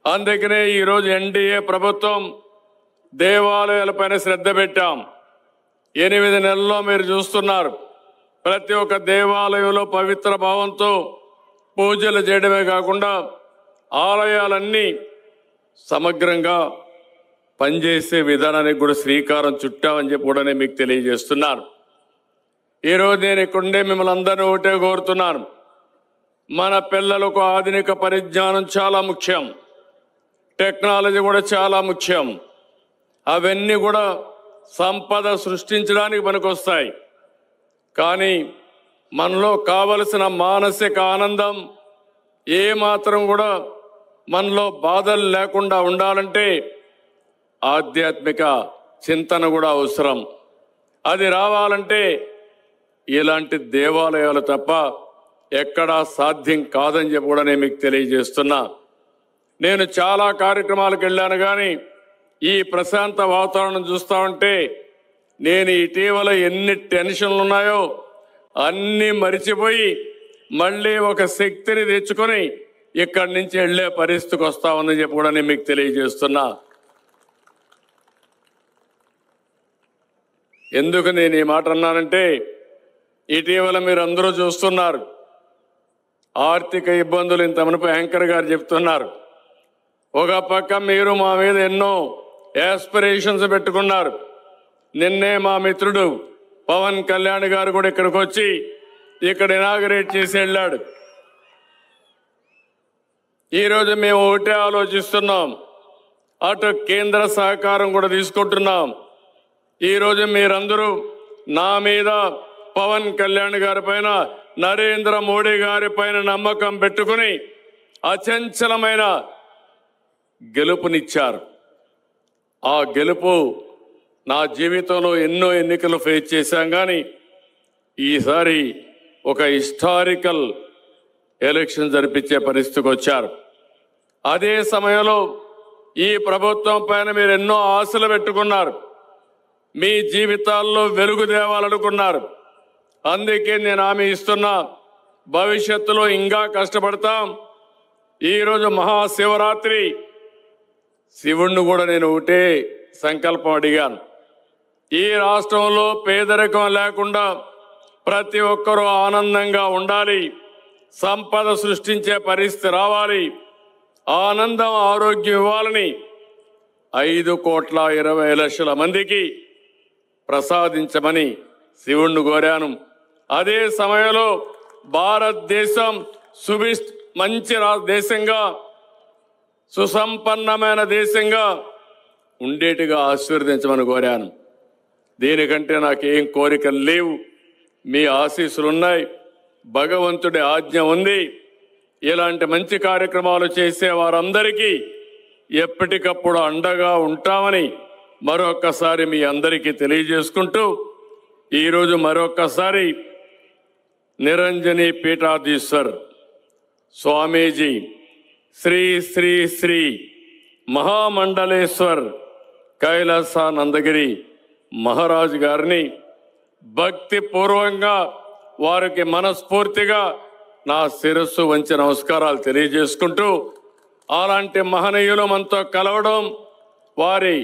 అందుకనే ఈరోజు ఎన్డీఏ ప్రభుత్వం దేవాలయాలపైన శ్రద్ధ పెట్టాం. 8 నెలల్లో మీరు చూస్తున్నారు, ప్రతి ఒక్క దేవాలయంలో పవిత్ర భావంతో పూజలు చేయడమే కాకుండా ఆలయాలన్నీ సమగ్రంగా పనిచేసే విధానానికి కూడా శ్రీకారం చుట్టామని చెప్పి కూడా నేను మీకు తెలియజేస్తున్నాను. ఈరోజు నేను ఇక్కడుండే మిమ్మల్ని అందరినీ ఒకటే కోరుతున్నాను, మన పిల్లలకు ఆధునిక పరిజ్ఞానం చాలా ముఖ్యం, టెక్నాలజీ కూడా చాలా ముఖ్యం. అవన్నీ కూడా సంపద సృష్టించడానికి పనికొస్తాయి. కానీ మనలో కావలసిన మానసిక ఆనందం ఏమాత్రం కూడా మనలో బాధలు లేకుండా ఉండాలంటే ఆధ్యాత్మిక చింతన కూడా అవసరం. అది రావాలంటే ఇలాంటి దేవాలయాలు తప్ప ఎక్కడా సాధ్యం కాదని చెప్పి కూడా నేను మీకు తెలియజేస్తున్నా. నేను చాలా కార్యక్రమాలకు వెళ్ళాను, కానీ ఈ ప్రశాంత వాతావరణం చూస్తూ ఉంటే నేను ఇటీవల ఎన్ని టెన్షన్లు ఉన్నాయో అన్నీ మరిచిపోయి మళ్ళీ ఒక శక్తిని తెచ్చుకొని ఇక్కడి నుంచి వెళ్ళే పరిస్థితికి వస్తా ఉందని చెప్పి కూడా నేను మీకు తెలియజేస్తున్నా. ఎందుకు నేను ఈ మాట అన్నానంటే, ఇటీవల మీరు అందరూ చూస్తున్నారు, ఆర్థిక ఇబ్బందులు ఇంత మునుపు యాంకర్ గారు చెప్తున్నారు. ఒక పక్క మీరు మా మీద ఎన్నో యాస్పిరేషన్స్ పెట్టుకున్నారు. నిన్నే మా మిత్రుడు పవన్ కళ్యాణ్ గారు కూడా ఇక్కడికి వచ్చి ఇక్కడ ఇనాగరేట్ చేసి వెళ్ళాడు. ఈరోజు మేము ఒకటే ఆలోచిస్తున్నాం, అటు కేంద్ర సహకారం కూడా తీసుకుంటున్నాం. ఈరోజు మీరందరూ నా మీద, పవన్ కళ్యాణ్ గారి పైన, నరేంద్ర మోడీ గారి పైన నమ్మకం పెట్టుకుని అచంచలమైన గెలుపునిచ్చారు. ఆ గెలుపు నా జీవితంలో ఎన్నో ఎన్నికలు ఫేస్ చేశాం, కానీ ఈసారి ఒక హిస్టారికల్ ఎలక్షన్ జరిపించే పరిస్థితికి వచ్చారు. అదే సమయంలో ఈ ప్రభుత్వం పైన మీరు ఎన్నో ఆశలు పెట్టుకున్నారు, మీ జీవితాల్లో వెలుగు తేవాలనుకున్నారు. అందుకే నేను హామీ ఇస్తున్నా, భవిష్యత్తులో ఇంకా కష్టపడతాం. ఈరోజు మహాశివరాత్రి, శివుణ్ణి కూడా నేను ఒకటే సంకల్పం అడిగాను, ఈ రాష్ట్రంలో పేదరికం లేకుండా ప్రతి ఒక్కరూ ఆనందంగా ఉండాలి, సంపద సృష్టించే పరిస్థితి రావాలి, ఆనందం ఆరోగ్యం ఇవ్వాలని 5,20,00,000 మందికి ప్రసాదించమని శివుణ్ణి కోరాను. అదే సమయంలో భారతదేశం మంచి దేశంగా, సుసంపన్నమైన దేశంగా ఉండేట్టుగా ఆశీర్వదించమని కోరాను. దీనికంటే నాకేం కోరికలు లేవు, మీ ఆశీస్సులు ఉన్నాయి, భగవంతుడి ఆజ్ఞ ఉంది. ఇలాంటి మంచి కార్యక్రమాలు చేసే వారందరికీ ఎప్పటికప్పుడు అండగా ఉంటామని మరొక్కసారి మీ అందరికీ తెలియజేసుకుంటూ, ఈరోజు మరొక్కసారి నిరంజని పీఠాధీశ్వర్ స్వామీజీ శ్రీ శ్రీ శ్రీ మహామండలేశ్వర్ కైలాసానందగిరి మహారాజు గారిని భక్తిపూర్వకంగా, వారికి మనస్ఫూర్తిగా నా శిరస్సు వంచి నమస్కారాలు తెలియజేసుకుంటూ, అలాంటి మహనీయులు మనతో కలవడం, వారి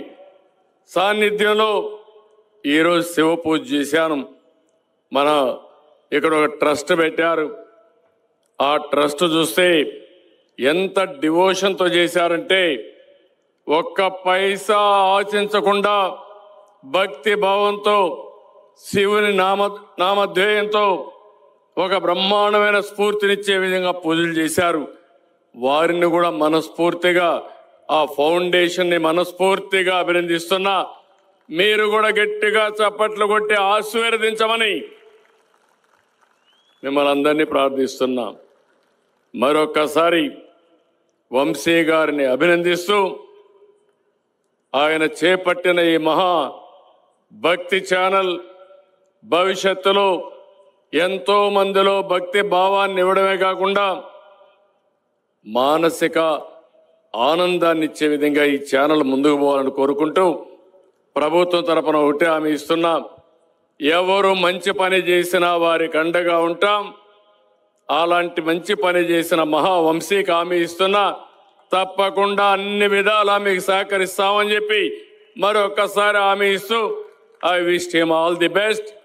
సాన్నిధ్యంలో ఈరోజు శివ పూజ చేశాను. మన ఇక్కడ ఒక ట్రస్ట్ పెట్టారు. ఆ ట్రస్ట్ చూస్తే ఎంత డివోషన్తో చేశారంటే, ఒక్క పైసా ఆశించకుండా భక్తి భావంతో, శివుని నామధ్యేయంతో ఒక బ్రహ్మాండమైన స్ఫూర్తినిచ్చే విధంగా పూజలు చేశారు. వారిని కూడా మనస్ఫూర్తిగా, ఆ ఫౌండేషన్ని మనస్ఫూర్తిగా అభినందిస్తున్నా. మీరు కూడా గట్టిగా చప్పట్లు కొట్టి ఆశీర్వదించమని మిమ్మల్ని అందరినీ ప్రార్థిస్తున్నాం. మరొక్కసారి వంశీ గారిని అభినందిస్తూ, ఆయన చేపట్టిన ఈ మహా భక్తి ఛానల్ భవిష్యత్తులో ఎంతో మందిలో భక్తి భావాన్ని ఇవ్వడమే కాకుండా మానసిక ఆనందాన్ని ఇచ్చే విధంగా ఈ ఛానల్ ముందుకు పోవాలని కోరుకుంటూ, ప్రభుత్వం తరపున ఒకటే హామీ ఇస్తున్నా, ఎవరు మంచి పని చేసినా వారికి అండగా ఉంటాం. అలాంటి మంచి పని చేసిన మహావంశీకి హామీ ఇస్తున్నా, తప్పకుండా అన్ని విధాలా మీకు సహకరిస్తామని చెప్పి మరొకసారి హామీ ఇస్తూ I wish him all the best.